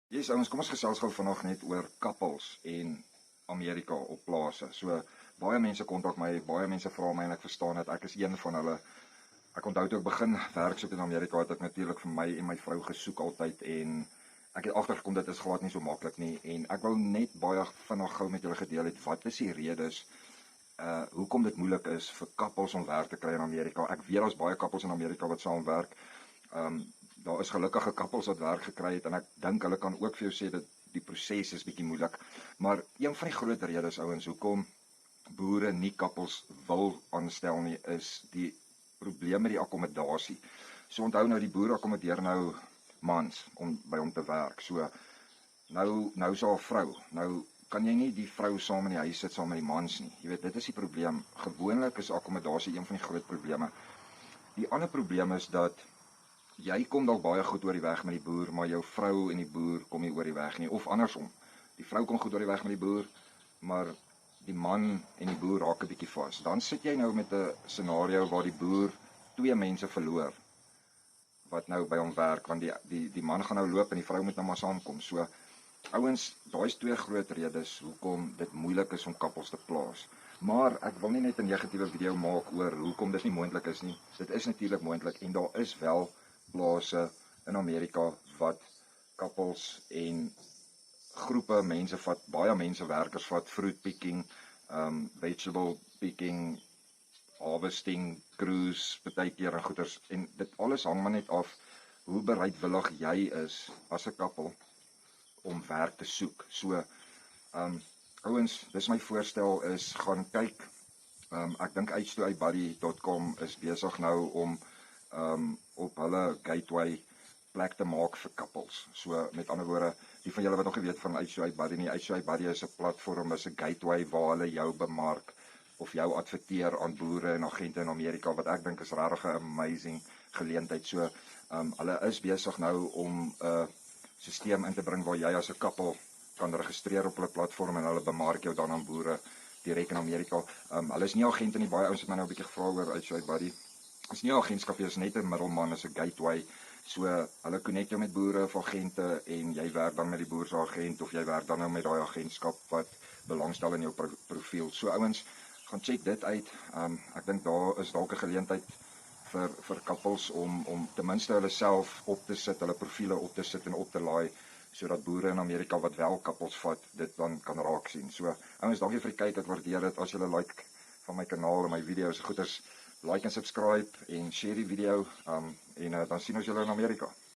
Yes, ouens, kom ons gesels gou vanaand net oor couples en Amerika op plase. So baie mense kontak my, baie mense vra my en ek verstaan dit. Ek is een van hulle. Ek onthou toe ek begin werk soek in Amerika het ek natuurlik vir my en my vrou gesoek altyd en ek het agtergekom dit is glad nie so maklik nie en ek wil net baie vinnig gou met julle gedeel het wat is die redes hoekom dit moeilik is vir couples om werk te kry in Amerika. Ek weet daar's baie couples in Amerika wat saamwerk. Daar is gelukkige couples wat werk gekry het en ek dink hulle kan ook vir jou sê dat die proses is bietjie moeilik. Maar een van die groot redes ouens hoekom boere nie couples wil aanstel nie is die probleem met die akkommodasie. So onthou nou die boere akkommodeer nou mans om by hom te werk. So nou is daar 'n vrou. Nou kan jy nie die vrou saam in die huis sit saam met die mans nie. Jy weet, dit is die probleem. Gewoonlik is akkommodasie een van die groot probleme. Die ander probleem is dat jy kom dalk baie goed oor die weg met die boer, maar jou vrou en die boer kom nie oor die weg nie, of andersom. Die vrou kom goed oor die weg met die boer, maar die man en die boer raak 'n bietjie vas. Dan sit jy nou met 'n scenario waar die boer twee mense verloor wat nou by hom werk, want die man gaan nou loop en die vrou moet nou maar saamkom. So ouens, daai is twee groot redes hoekom dit moeilik is om couples te plaas. Maar ek wil nie net 'n negatiewe video maak oor hoekom dit nie moontlik is nie. Dit is natuurlik moontlik en daar is wel plase in Amerika wat couples en groepe mense vat, baie mense werkers vat, fruit picking, vegetable picking, harvesting, crews, partykeer en goeders, en dit alles hang maar net af hoe bereidwillig jy is as 'n couple om werk te soek. So, ouens, dis my voorstel is, gaan kyk, ek dink H2ibuddy.com is besig nou om op hulle gateway plek te maak vir couples. So met ander woorde, die van julle wat nog nie weet van H2ibuddy nie, H2ibuddy is 'n platform, is 'n gateway waar hulle jou bemark of jou adverteer aan boere en agente in Amerika, wat ek dink is regtig 'n amazing geleentheid. So hulle is besig nou om 'n stelsel in te bring waar jy as 'n couple kan registreer op hulle platform en hulle bemark jou dan aan boere direk in Amerika. Hulle is nie agente nie, baie ouens het my nou 'n bietjie gevra oor H2ibuddy. Is nie 'n agentskap, jy is net 'n middelman, is 'n gateway. So hulle connect jou met boere of agente en jy werk dan met die boer se agent of jy werk dan nou met daai agentskap wat belangstel in jou profiel. So ouens, gaan check dit uit. Ek dink daar is dalk 'n geleentheid vir couples om ten minste hulle self op te sit, hulle profiele op te sit en op te laai, sodat boere in Amerika wat wel couples vat, dit dan kan raak sien. So ouens, dankie vir die kyk, ek waardeer dit. As julle like van my kanaal en my video's, goeders, like en subscribe en share die video en dan sien ons julle in Amerika.